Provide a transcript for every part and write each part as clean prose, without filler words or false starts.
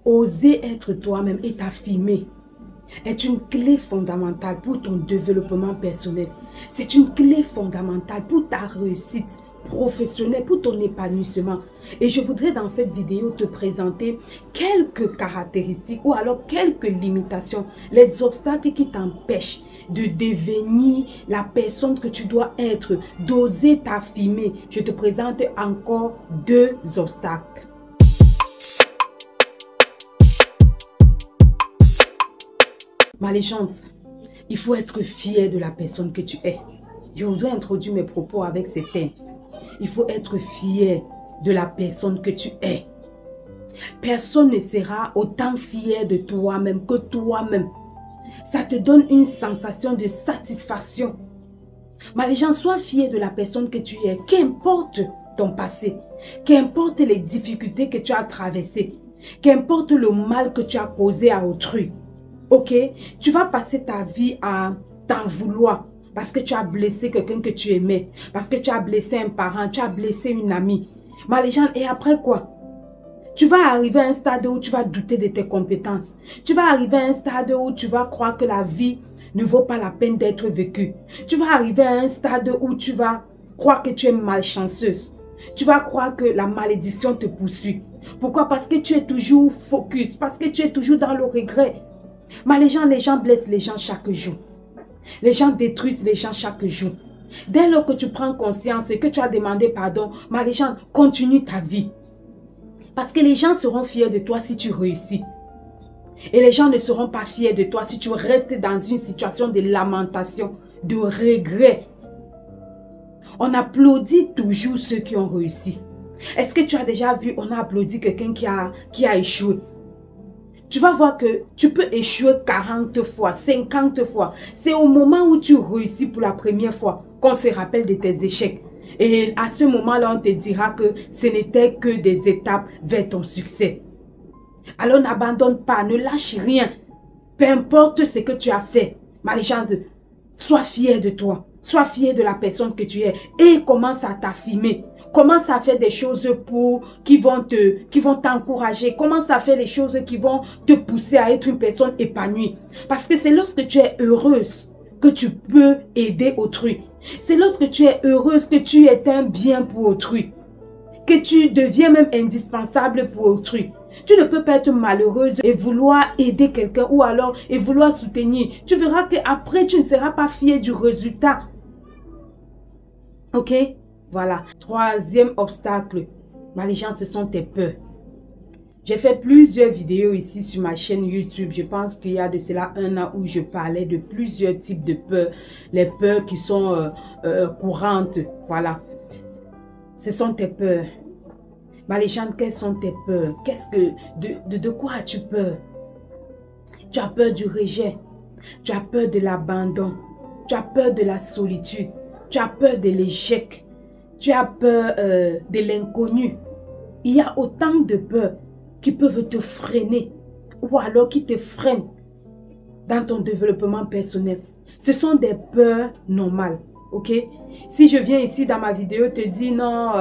oser être toi-même et t'affirmer est une clé fondamentale pour ton développement personnel. C'est une clé fondamentale pour ta réussite professionnelle, pour ton épanouissement. Et je voudrais dans cette vidéo te présenter quelques caractéristiques ou alors quelques limitations, les obstacles qui t'empêchent de devenir la personne que tu dois être, d'oser t'affirmer. Je te présente encore 2 obstacles. Ma légende, il faut être fier de la personne que tu es. Je voudrais introduire mes propos avec ces thèmes. Il faut être fier de la personne que tu es. Personne ne sera autant fier de toi-même que toi-même. Ça te donne une sensation de satisfaction. Ma légende, sois fier de la personne que tu es. Qu'importe ton passé, qu'importe les difficultés que tu as traversées, qu'importe le mal que tu as causé à autrui. Ok, tu vas passer ta vie à t'en vouloir parce que tu as blessé quelqu'un que tu aimais, parce que tu as blessé un parent, tu as blessé une amie. Ma légende, et après quoi? Tu vas arriver à un stade où tu vas douter de tes compétences. Tu vas arriver à un stade où tu vas croire que la vie ne vaut pas la peine d'être vécue. Tu vas arriver à un stade où tu vas croire que tu es malchanceuse. Tu vas croire que la malédiction te poursuit. Pourquoi? Parce que tu es toujours focus, parce que tu es toujours dans le regret. Mais les gens blessent les gens chaque jour. Les gens détruisent les gens chaque jour. Dès lors que tu prends conscience et que tu as demandé pardon, mais les gens continuent ta vie. Parce que les gens seront fiers de toi si tu réussis. Et les gens ne seront pas fiers de toi si tu restes dans une situation de lamentation, de regret. On applaudit toujours ceux qui ont réussi. Est-ce que tu as déjà vu, on a applaudi quelqu'un qui a échoué? Tu vas voir que tu peux échouer 40 fois, 50 fois. C'est au moment où tu réussis pour la première fois qu'on se rappelle de tes échecs. Et à ce moment-là, on te dira que ce n'était que des étapes vers ton succès. Alors n'abandonne pas, ne lâche rien. Peu importe ce que tu as fait. Ma légende, sois fier de toi. Sois fier de la personne que tu es. Et commence à t'affirmer. Commence à faire des choses qui vont t'encourager. Commence à faire les choses qui vont te pousser à être une personne épanouie. Parce que c'est lorsque tu es heureuse que tu peux aider autrui. C'est lorsque tu es heureuse que tu es un bien pour autrui. Que tu deviens même indispensable pour autrui. Tu ne peux pas être malheureuse et vouloir aider quelqu'un ou alors et vouloir soutenir. Tu verras qu'après tu ne seras pas fier du résultat. Ok? Voilà. 3e obstacle. Ma légende, ce sont tes peurs. J'ai fait plusieurs vidéos ici sur ma chaîne YouTube. Je pense qu'il y a de cela 1 an où je parlais de plusieurs types de peurs. Les peurs qui sont courantes. Voilà. Ce sont tes peurs. Ma légende, quelles sont tes peurs? De quoi as-tu peur? Tu as peur du rejet. Tu as peur de l'abandon. Tu as peur de la solitude. Tu as peur de l'échec. Tu as peur de l'inconnu. Il y a autant de peurs qui peuvent te freiner ou alors qui te freinent dans ton développement personnel. Ce sont des peurs normales, ok? Si je viens ici dans ma vidéo te dire non,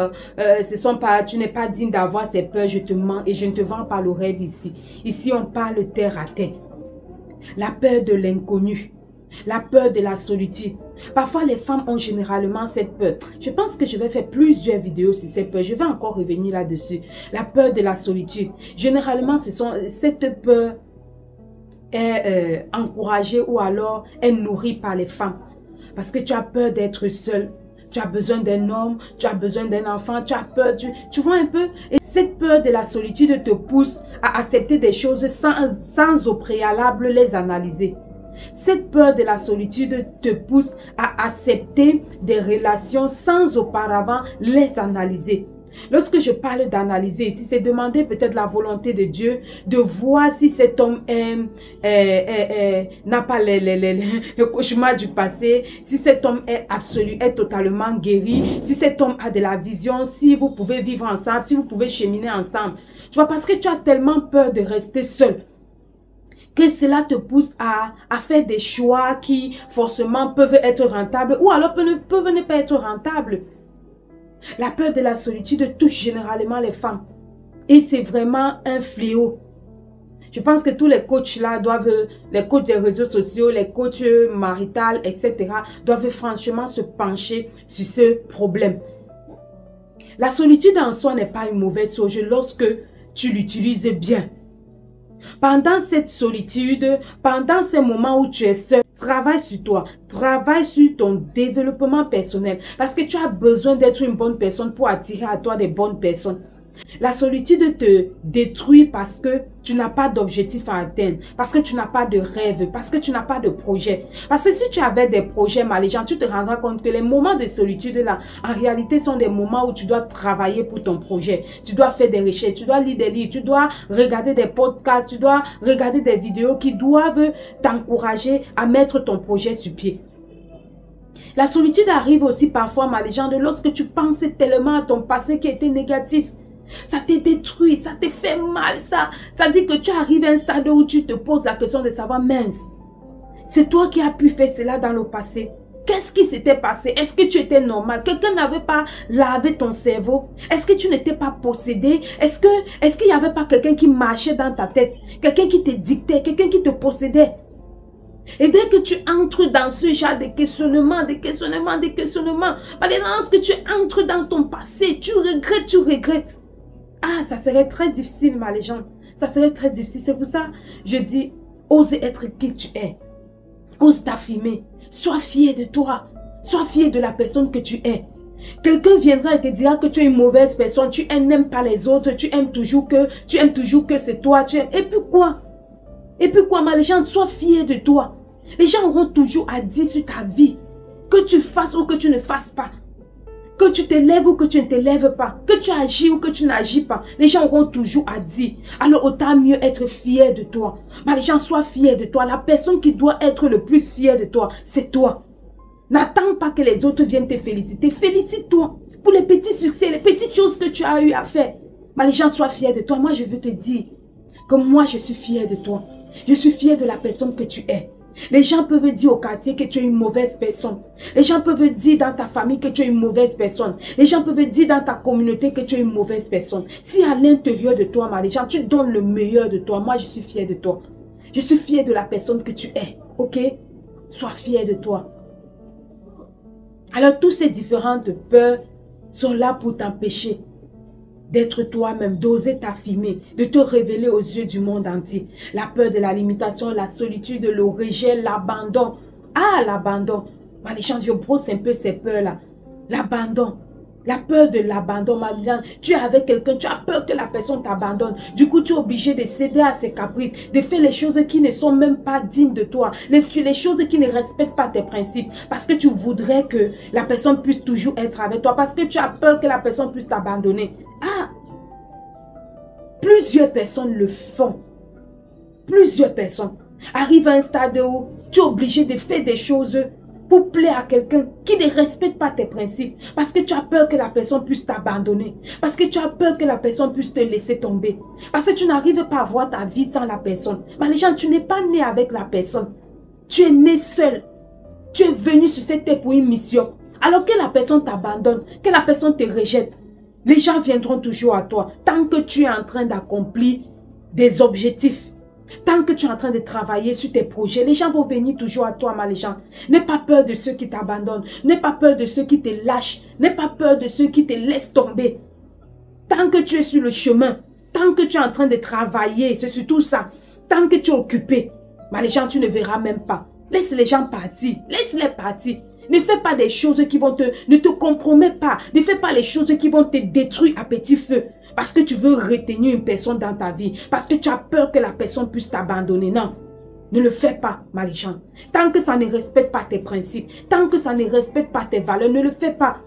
tu n'es pas digne d'avoir ces peurs, je te mens et je ne te vends pas le rêve ici. Ici, on parle terre à terre. La peur de l'inconnu, la peur de la solitude. Parfois, les femmes ont généralement cette peur. Je pense que je vais faire plusieurs vidéos sur cette peur. Je vais encore revenir là-dessus. La peur de la solitude. Généralement, cette peur est encouragée ou alors est nourrie par les femmes. Parce que tu as peur d'être seule. Tu as besoin d'un homme, tu as besoin d'un enfant, tu as peur. Tu vois un peu? Et cette peur de la solitude te pousse à accepter des choses sans au préalable les analyser. Cette peur de la solitude te pousse à accepter des relations sans auparavant les analyser. Lorsque je parle d'analyser ici, c'est demander peut-être la volonté de Dieu, de voir si cet homme n'a pas le cauchemar du passé, si cet homme est absolu, est totalement guéri, si cet homme a de la vision, si vous pouvez vivre ensemble, si vous pouvez cheminer ensemble. Tu vois, parce que tu as tellement peur de rester seul, que cela te pousse à faire des choix qui forcément peuvent être rentables ou alors peuvent ne pas être rentables. La peur de la solitude touche généralement les femmes et c'est vraiment un fléau. Je pense que tous les coachs là les coachs des réseaux sociaux, les coachs maritales, etc. doivent franchement se pencher sur ce problème. La solitude en soi n'est pas une mauvaise chose lorsque tu l'utilises bien. Pendant cette solitude, pendant ces moments où tu es seul, travaille sur toi, travaille sur ton développement personnel parce que tu as besoin d'être une bonne personne pour attirer à toi des bonnes personnes. La solitude te détruit parce que tu n'as pas d'objectif à atteindre, parce que tu n'as pas de rêve, parce que tu n'as pas de projet. Parce que si tu avais des projets mallégeants, tu te rendras compte que les moments de solitude là, en réalité sont des moments où tu dois travailler pour ton projet. Tu dois faire des recherches, tu dois lire des livres, tu dois regarder des podcasts, tu dois regarder des vidéos qui doivent t'encourager à mettre ton projet sur pied. La solitude arrive aussi parfois mallégeante lorsque tu penses tellement à ton passé qui était négatif. Ça te détruit, ça te fait mal, ça dit que tu arrives à un stade où tu te poses la question de savoir, mince, c'est toi qui as pu faire cela dans le passé. Qu'est-ce qui s'était passé? Est-ce que tu étais normal? Quelqu'un n'avait pas lavé ton cerveau? Est-ce que tu n'étais pas possédé? Est-ce qu'il n'y avait pas quelqu'un qui marchait dans ta tête? Quelqu'un qui te dictait? Quelqu'un qui te possédait? Et dès que tu entres dans ce genre de questionnement, lorsque tu entres dans ton passé, tu regrettes. Ah, ça serait très difficile, ma légende. Ça serait très difficile. C'est pour ça, je dis, ose être qui tu es. Ose t'affirmer. Sois fier de toi. Sois fier de la personne que tu es. Quelqu'un viendra et te dira que tu es une mauvaise personne. Tu n'aimes pas les autres. Tu aimes toujours que c'est toi. Et puis quoi? Et puis quoi, ma légende? Sois fier de toi. Les gens auront toujours à dire sur ta vie. Que tu fasses ou que tu ne fasses pas. Que tu te lèves ou que tu ne te lèves pas. Que tu agis ou que tu n'agis pas. Les gens auront toujours à dire. Alors autant mieux être fier de toi. Mais les gens soient fiers de toi. La personne qui doit être le plus fière de toi, c'est toi. N'attends pas que les autres viennent te féliciter. Félicite-toi pour les petits succès, les petites choses que tu as eu à faire. Mais les gens soient fiers de toi. Moi, je veux te dire que moi, je suis fier de toi. Je suis fier de la personne que tu es. Les gens peuvent dire au quartier que tu es une mauvaise personne. Les gens peuvent dire dans ta famille que tu es une mauvaise personne. Les gens peuvent dire dans ta communauté que tu es une mauvaise personne. Si à l'intérieur de toi, les gens, tu donnes le meilleur de toi. Moi, je suis fier de toi. Je suis fier de la personne que tu es. Ok? Sois fier de toi. Alors, toutes ces différentes peurs sont là pour t'empêcher d'être toi-même, d'oser t'affirmer, de te révéler aux yeux du monde entier. La peur de la limitation, la solitude, le rejet, l'abandon. Ah, l'abandon. Les gens, je brosse un peu ces peurs-là. L'abandon. La peur de l'abandon, Madeleine. Tu es avec quelqu'un, tu as peur que la personne t'abandonne. Du coup, tu es obligé de céder à ses caprices, de faire les choses qui ne sont même pas dignes de toi, les choses qui ne respectent pas tes principes, parce que tu voudrais que la personne puisse toujours être avec toi, parce que tu as peur que la personne puisse t'abandonner. Ah! Plusieurs personnes le font. Plusieurs personnes arrivent à un stade où tu es obligé de faire des choses pour plaire à quelqu'un qui ne respecte pas tes principes. Parce que tu as peur que la personne puisse t'abandonner. Parce que tu as peur que la personne puisse te laisser tomber. Parce que tu n'arrives pas à voir ta vie sans la personne. Mais les gens, tu n'es pas né avec la personne. Tu es né seul. Tu es venu sur cette terre pour une mission. Alors que la personne t'abandonne, que la personne te rejette, les gens viendront toujours à toi. Tant que tu es en train d'accomplir des objectifs. Tant que tu es en train de travailler sur tes projets, les gens vont venir toujours à toi, les gens. N'aie pas peur de ceux qui t'abandonnent. N'aie pas peur de ceux qui te lâchent. N'aie pas peur de ceux qui te laissent tomber. Tant que tu es sur le chemin, tant que tu es en train de travailler, c'est surtout ça. Tant que tu es occupé, les gens, tu ne verras même pas. Laisse les gens partir. Laisse-les partir. Ne fais pas des choses qui vont ne te compromets pas. Ne fais pas les choses qui vont te détruire à petit feu. Parce que tu veux retenir une personne dans ta vie. Parce que tu as peur que la personne puisse t'abandonner. Non. Ne le fais pas, les gens. Tant que ça ne respecte pas tes principes. Tant que ça ne respecte pas tes valeurs. Ne le fais pas.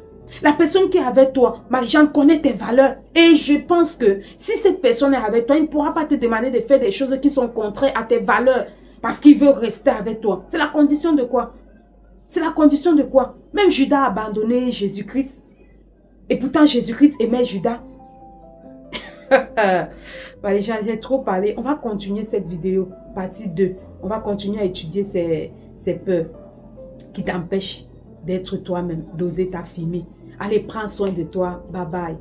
La personne qui est avec toi, les gens connaît tes valeurs. Et je pense que si cette personne est avec toi, il ne pourra pas te demander de faire des choses qui sont contraires à tes valeurs. Parce qu'il veut rester avec toi. C'est la condition de quoi? C'est la condition de quoi? Même Judas a abandonné Jésus-Christ. Et pourtant, Jésus-Christ aimait Judas. Les gens, j'ai trop parlé. On va continuer cette vidéo, partie 2. On va continuer à étudier ces peurs qui t'empêchent d'être toi-même, d'oser t'affirmer. Allez, prends soin de toi. Bye bye.